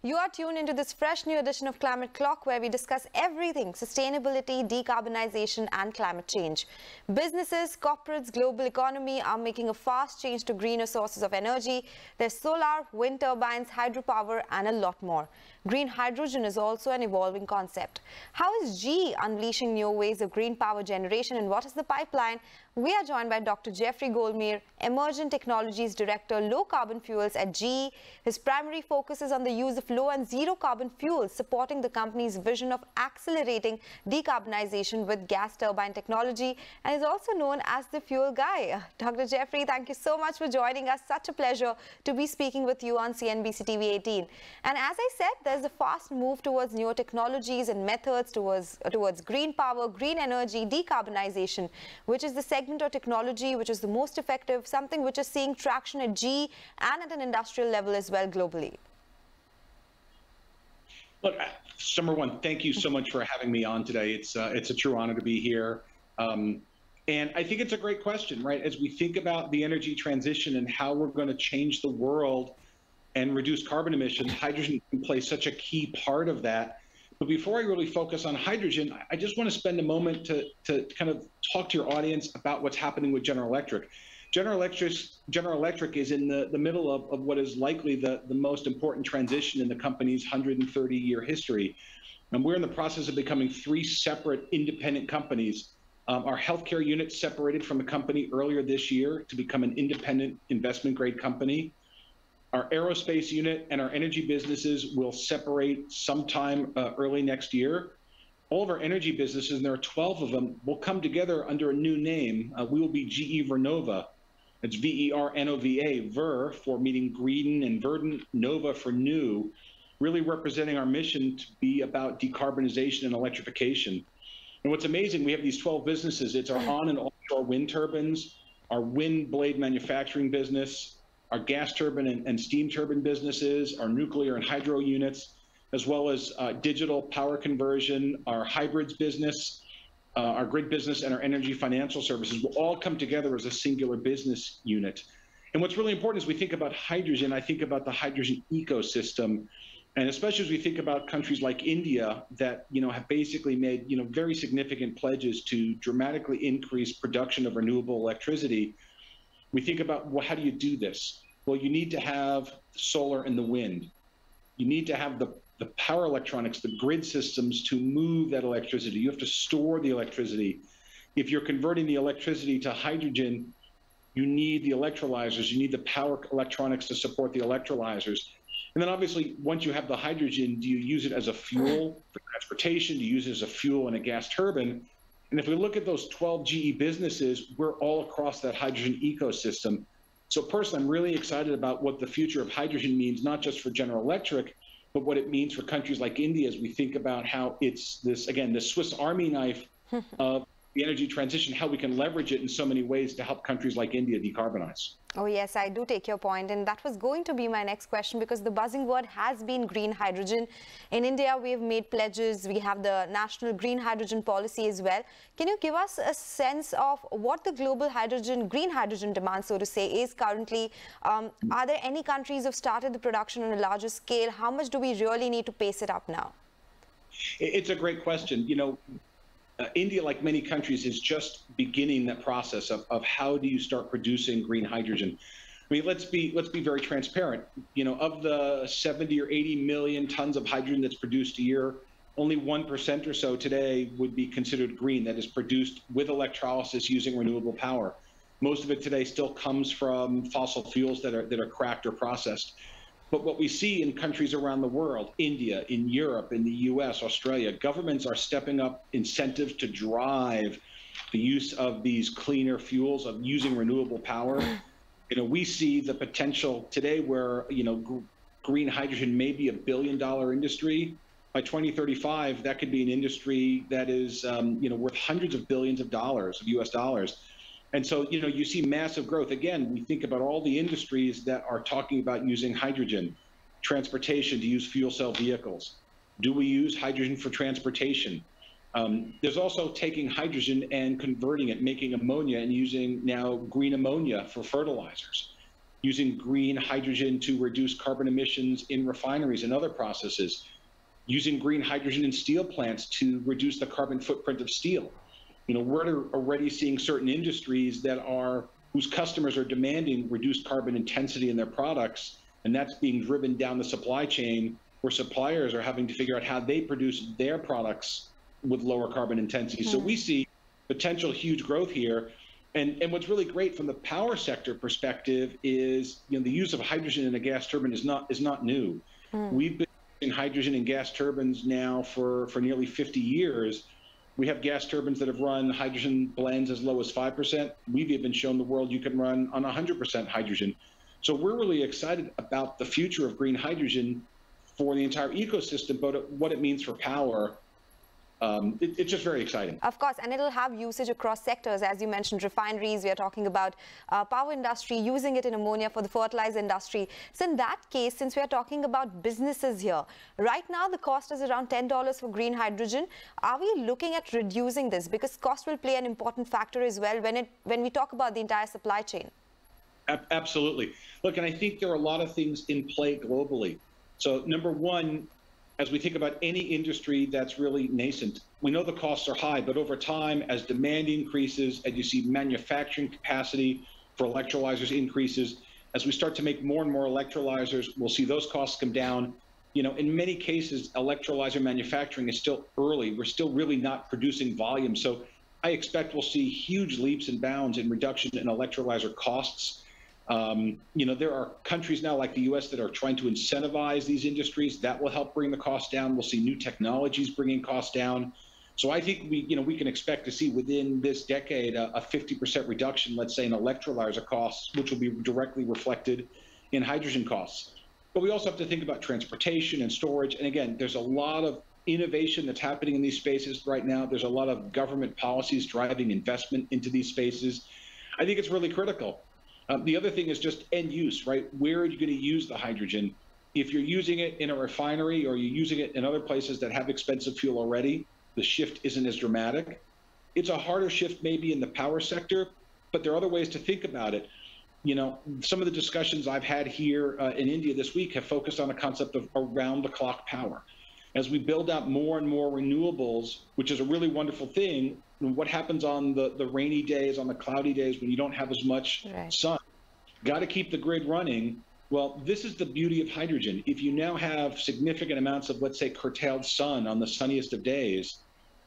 You are tuned into this fresh new edition of Climate Clock, where we discuss everything sustainability, decarbonization and climate change. Businesses, corporates, global economy are making a fast change to greener sources of energy. There's solar, wind turbines, hydropower and a lot more. Green hydrogen is also an evolving concept. How is GE unleashing new ways of green power generation and what is the pipeline? We are joined by Dr. Jeffrey Goldmeer, Emerging Technologies Director, Low Carbon Fuels at GE. His primary focus is on the use of low and zero carbon fuels, supporting the company's vision of accelerating decarbonization with gas turbine technology, and is also known as the fuel guy. Dr. Jeffrey, thank you so much for joining us. Such a pleasure to be speaking with you on CNBC TV18. And as I said, there's a fast move towards newer technologies and methods towards green power, green energy, decarbonization, which is the segment or technology which is the most effective, something which is seeing traction at GE and at an industrial level as well globally. Look, number one, thank you so much for having me on today. It's a true honor to be here. And I think it's a great question, right? As we think about the energy transition and how we're going to change the world and reduce carbon emissions, hydrogen can play such a key part of that. But before I really focus on hydrogen, I just want to spend a moment to kind of talk to your audience about what's happening with General Electric. General Electric is in the middle of what is likely the most important transition in the company's 130-year history. And we're in the process of becoming three separate independent companies. Our healthcare unit separated from the company earlier this year to become an independent investment-grade company. Our aerospace unit and our energy businesses will separate sometime early next year. All of our energy businesses, and there are 12 of them, will come together under a new name. We will be GE Vernova. It's V-E-R-N-O-V-A, Ver for meaning green and verdant, Nova for new, really representing our mission to be about decarbonization and electrification. And what's amazing, we have these 12 businesses. It's our on and offshore wind turbines, our wind blade manufacturing business, our gas turbine and steam turbine businesses, our nuclear and hydro units, as well as digital power conversion, our hybrids business, our grid business, and our energy financial services will all come together as a singular business unit. And what's really important is we think about hydrogen, I think about the hydrogen ecosystem, and especially as we think about countries like India that have basically made very significant pledges to dramatically increase production of renewable electricity. We think about, well, how do you do this? Well, you need to have solar and the wind. You need to have the power electronics, the grid systems to move that electricity. You have to store the electricity. If you're converting the electricity to hydrogen, you need the electrolyzers. You need the power electronics to support the electrolyzers. And then obviously, once you have the hydrogen, do you use it as a fuel for transportation? Do you use it as a fuel in a gas turbine? And if we look at those 12 GE businesses, we're all across that hydrogen ecosystem. So personally, I'm really excited about what the future of hydrogen means, not just for General Electric, but what it means for countries like India as we think about how it's this, again, the Swiss Army knife of the energy transition, how we can leverage it in so many ways to help countries like India decarbonize. Oh yes, I do take your point, and that was going to be my next question, because the buzzing word has been green hydrogen. In India, we have made pledges. We have the national green hydrogen policy as well. Can you give us a sense of what the global green hydrogen demand, so to say, is currently? Are there any countries who have started the production on a larger scale? How much do we really need to pace it up now? It's a great question. India, like many countries, is just beginning that process of how do you start producing green hydrogen. I mean, let's be very transparent. Of the 70 or 80 million tons of hydrogen that's produced a year, only 1% or so today would be considered green, that is produced with electrolysis using renewable power. Most of it today still comes from fossil fuels that are cracked or processed. But what we see in countries around the world, India, in Europe, in the US, Australia, governments are stepping up incentives to drive the use of these cleaner fuels, of using renewable power. We see the potential today where, green hydrogen may be $1 billion industry. By 2035, that could be an industry that is, worth hundreds of billions of dollars, of US dollars. And so, you see massive growth. Again, we think about all the industries that are talking about using hydrogen, transportation to use fuel cell vehicles. Do we use hydrogen for transportation? There's also taking hydrogen and converting it, making ammonia and using now green ammonia for fertilizers. using green hydrogen to reduce carbon emissions in refineries and other processes, using green hydrogen in steel plants to reduce the carbon footprint of steel. We're already seeing certain industries whose customers are demanding reduced carbon intensity in their products, and that's being driven down the supply chain, where suppliers are having to figure out how they produce their products with lower carbon intensity. So we see potential huge growth here. And what's really great from the power sector perspective is, the use of hydrogen in a gas turbine is not new. We've been using hydrogen in gas turbines now for nearly 50 years. We have gas turbines that have run hydrogen blends as low as 5%. We've even shown the world you can run on 100% hydrogen. So we're really excited about the future of green hydrogen for the entire ecosystem, but what it means for power. It's just very exciting. Of course, and it'll have usage across sectors. As you mentioned, refineries, we are talking about power industry, using it in ammonia for the fertilizer industry. So in that case, since we are talking about businesses here, right now the cost is around $10 for green hydrogen. Are we looking at reducing this? Because cost will play an important factor as well when we talk about the entire supply chain. Absolutely. Look, and I think there are a lot of things in play globally. So number one, as we think about any industry that's really nascent, we know the costs are high, but over time, as demand increases, as you see manufacturing capacity for electrolyzers increases, as we start to make more and more electrolyzers, we'll see those costs come down. In many cases, electrolyzer manufacturing is still early. We're still really not producing volume. So I expect we'll see huge leaps and bounds in reduction in electrolyzer costs. There are countries now like the US that are trying to incentivize these industries. That will help bring the cost down. We'll see new technologies bringing costs down. So I think we can expect to see within this decade a 50% reduction, let's say, in electrolyzer costs, which will be directly reflected in hydrogen costs. But we also have to think about transportation and storage. And again, there's a lot of innovation that's happening in these spaces right now. There's a lot of government policies driving investment into these spaces. I think it's really critical. The other thing is just end use, right? Where are you going to use the hydrogen? If you're using it in a refinery or you're using it in other places that have expensive fuel already, the shift isn't as dramatic. It's a harder shift maybe in the power sector, but there are other ways to think about it. Some of the discussions I've had here in India this week have focused on a concept of around-the-clock power. As we build out more and more renewables, which is a really wonderful thing, what happens on the rainy days, on the cloudy days when you don't have as much sun? Got to keep the grid running. Well, this is the beauty of hydrogen. If you now have significant amounts of, let's say, curtailed sun on the sunniest of days,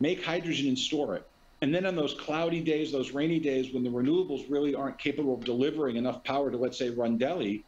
make hydrogen and store it. And then on those cloudy days, those rainy days, when the renewables really aren't capable of delivering enough power to, let's say, run Delhi,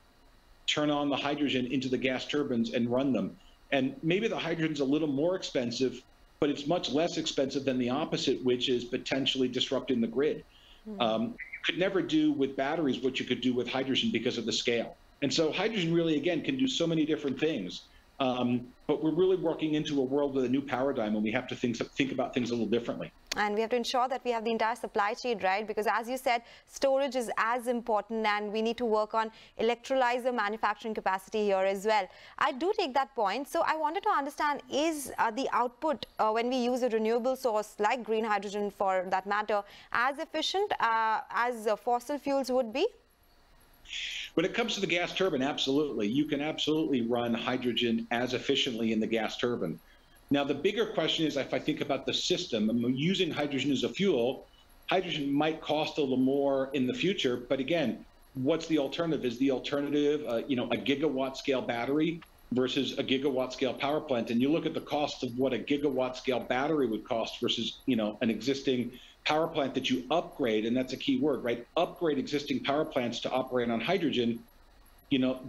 turn on the hydrogen into the gas turbines and run them. And maybe the hydrogen's a little more expensive, but it's much less expensive than the opposite, which is potentially disrupting the grid. You could never do with batteries what you could do with hydrogen because of the scale. And so hydrogen really, again, can do so many different things. But we're really working into a world with a new paradigm, and we have to think about things a little differently. And we have to ensure that we have the entire supply chain, right? Because as you said, storage is as important, and we need to work on electrolyzer manufacturing capacity here as well. I do take that point. So I wanted to understand, is the output when we use a renewable source like green hydrogen for that matter as efficient as fossil fuels would be? When it comes to the gas turbine, absolutely. You can absolutely run hydrogen as efficiently in the gas turbine. Now, the bigger question is, if I think about the system, and using hydrogen as a fuel, hydrogen might cost a little more in the future. But again, what's the alternative? Is the alternative, a gigawatt scale battery versus a gigawatt scale power plant? And you look at the cost of what a gigawatt scale battery would cost versus, an existing power plant that you upgrade, and that's a key word, right? Upgrade existing power plants to operate on hydrogen.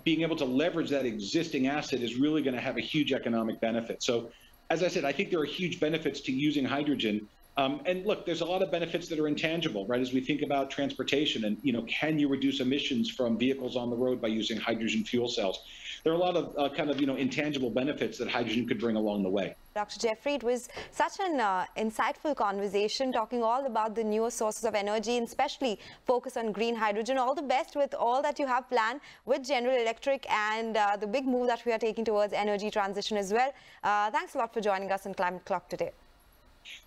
Being able to leverage that existing asset is really going to have a huge economic benefit. So, as I said, I think there are huge benefits to using hydrogen. And look, there's a lot of benefits that are intangible, right? As we think about transportation and, can you reduce emissions from vehicles on the road by using hydrogen fuel cells? There are a lot of intangible benefits that hydrogen could bring along the way. Dr. Jeffrey, it was such an insightful conversation, talking all about the newer sources of energy and especially focus on green hydrogen. All the best with all that you have planned with General Electric and the big move that we are taking towards energy transition as well. Thanks a lot for joining us on Climate Clock today.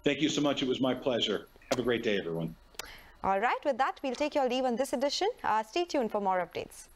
Thank you so much. It was my pleasure. Have a great day, everyone. All right. With that, we'll take your leave on this edition. Stay tuned for more updates.